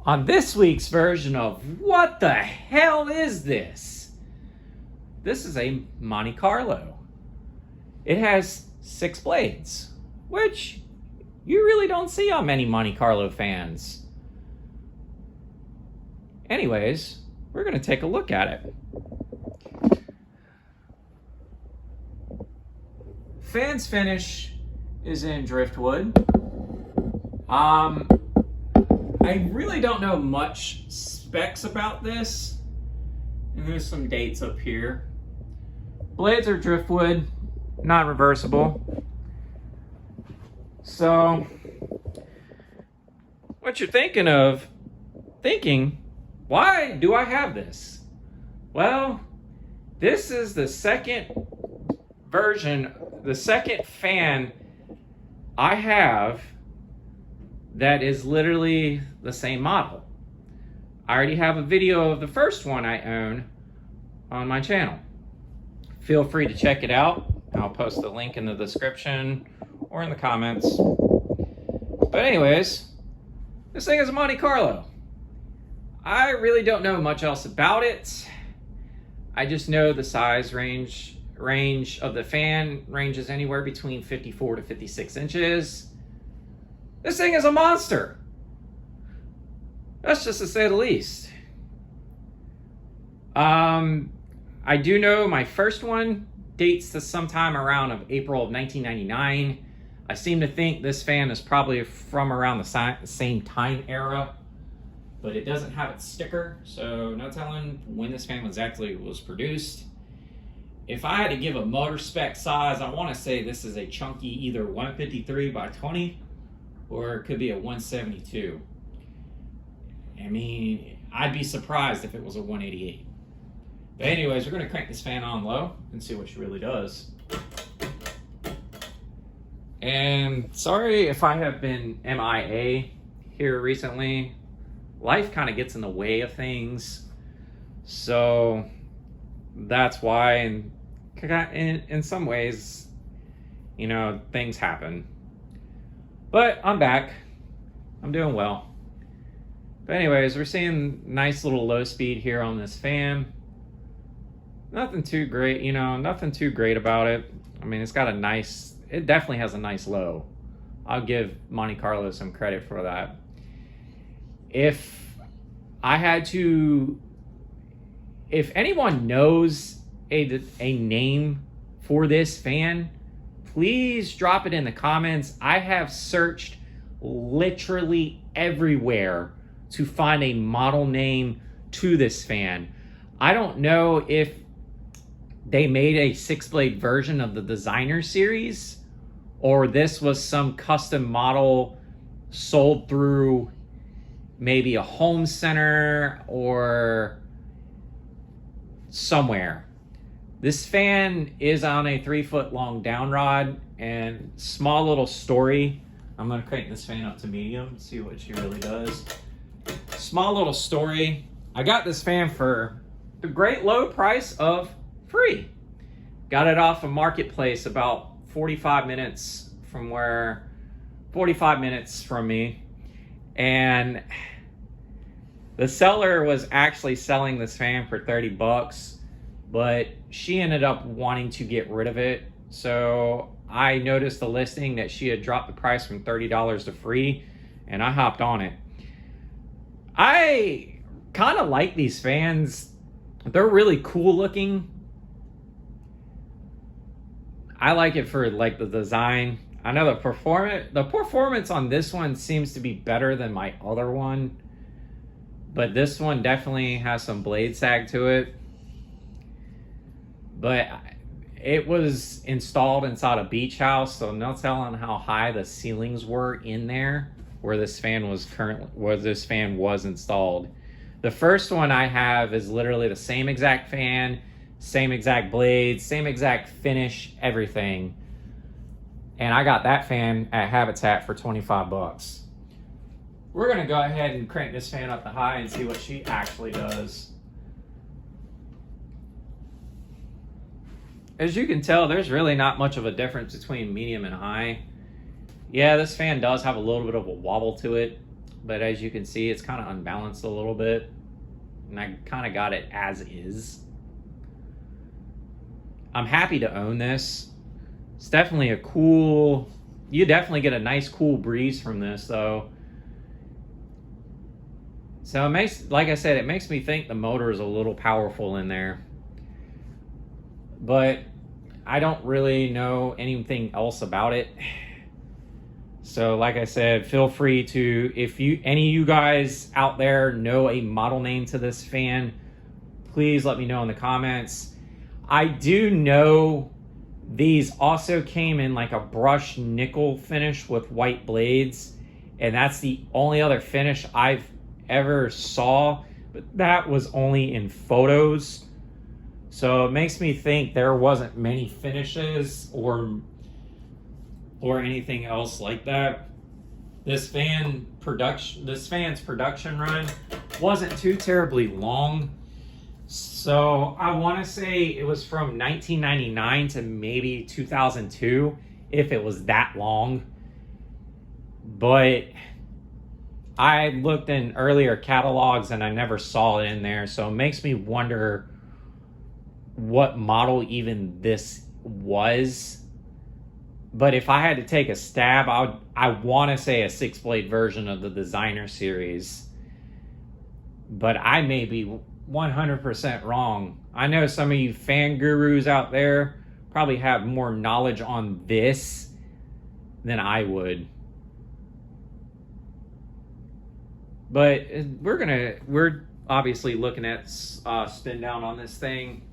On this week's version of What the Hell Is This? This is a Monte Carlo. It has 6 blades, which you really don't see on many Monte Carlo fans. Anyways, we're going to take a look at it. Fan's finish is in driftwood. I really don't know much specs about this. And there's some dates up here. Blades are driftwood, not reversible. So, what you're thinking, why do I have this? Well, this is the second version, the second fan I have that is literally the same model. I already have a video of the first one I own on my channel. Feel free to check it out. I'll post the link in the description or in the comments. But anyways, this thing is a Monte Carlo. I really don't know much else about it. I just know the size range of the fan ranges anywhere between 54 to 56 inches. This thing is a monster. That's just to say the least. I do know my first one dates to sometime around April of 1999. I seem to think this fan is probably from around the same time era, but it doesn't have its sticker, so no telling when this fan was produced. If I had to give a motor spec size, I want to say this is a chunky either 153 by 20 or it could be a 172. I mean, I'd be surprised if it was a 188. But anyways, we're going to crank this fan on low and see what she really does. And sorry if I have been MIA here recently. Life kind of gets in the way of things. So that's why, and in some ways, you know, things happen. But I'm back. I'm doing well. But anyways, we're seeing nice little low speed here on this fan. Nothing too great, you know, nothing too great about it. I mean, it definitely has a nice low. I'll give Monte Carlo some credit for that. If anyone knows a name for this fan, please drop it in the comments. I have searched literally everywhere to find a model name to this fan. I don't know if they made a 6-blade version of the designer series or this was some custom model sold through maybe a home center or somewhere. This fan is on a 3-foot long down rod, and small little story. I'm gonna crank this fan up to medium, see what she really does. Small little story. I got this fan for the great low price of free. Got it off a marketplace about 45 minutes from me. And the seller was actually selling this fan for 30 bucks, but she ended up wanting to get rid of it. So I noticed the listing that she had dropped the price from $30 to free, and I hopped on it. I kind of like these fans. They're really cool looking. I like it for like the design. I know the performance on this one seems to be better than my other one, but this one definitely has some blade sag to it. But it was installed inside a beach house, so no telling how high the ceilings were in there where this fan was installed. The first one I have is literally the same exact fan, same exact blades, same exact finish, everything. And I got that fan at Habitat for 25 bucks. We're gonna go ahead and crank this fan up to high and see what she actually does. As you can tell, there's really not much of a difference between medium and high. Yeah, this fan does have a little bit of a wobble to it, but as you can see, it's kind of unbalanced a little bit, and I kind of got it as is. I'm happy to own this. It's definitely a cool, you definitely get a nice cool breeze from this though. So it makes, like I said, it makes me think the motor is a little powerful in there. But I don't really know anything else about it. So like I said, feel free to, if any of you guys out there know a model name to this fan, please let me know in the comments. I do know these also came in like a brushed nickel finish with white blades, and that's the only other finish I've ever saw, but that was only in photos. So it makes me think there wasn't many finishes or anything else like that. This fan's production run wasn't too terribly long. So I want to say it was from 1999 to maybe 2002, if it was that long. But I looked in earlier catalogs and I never saw it in there. So it makes me wonder what model even this was. But if I had to take a stab, I want to say a 6-blade version of the designer series. But I may be 100% wrong. I know some of you fan gurus out there probably have more knowledge on this than I would. But we're obviously looking at spin down on this thing.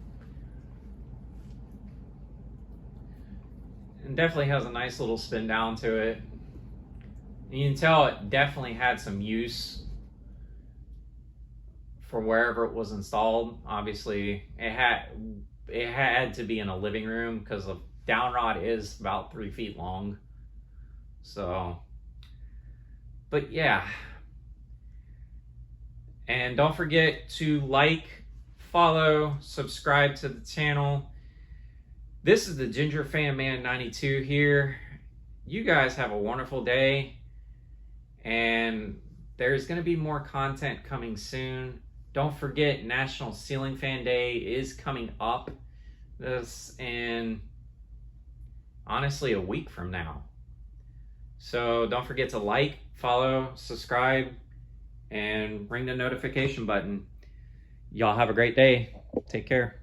And definitely has a nice little spin down to it. You can tell it definitely had some use for wherever it was installed. Obviously, it had to be in a living room because the down rod is about 3 feet long. So, but yeah. And don't forget to like, follow, subscribe to the channel. This is the Ginger Fan Man 92 here. You guys have a wonderful day, and there's going to be more content coming soon. Don't forget, National Ceiling Fan Day is coming up. This in honestly a week from now. So don't forget to like, follow, subscribe, and ring the notification button. Y'all have a great day. Take care.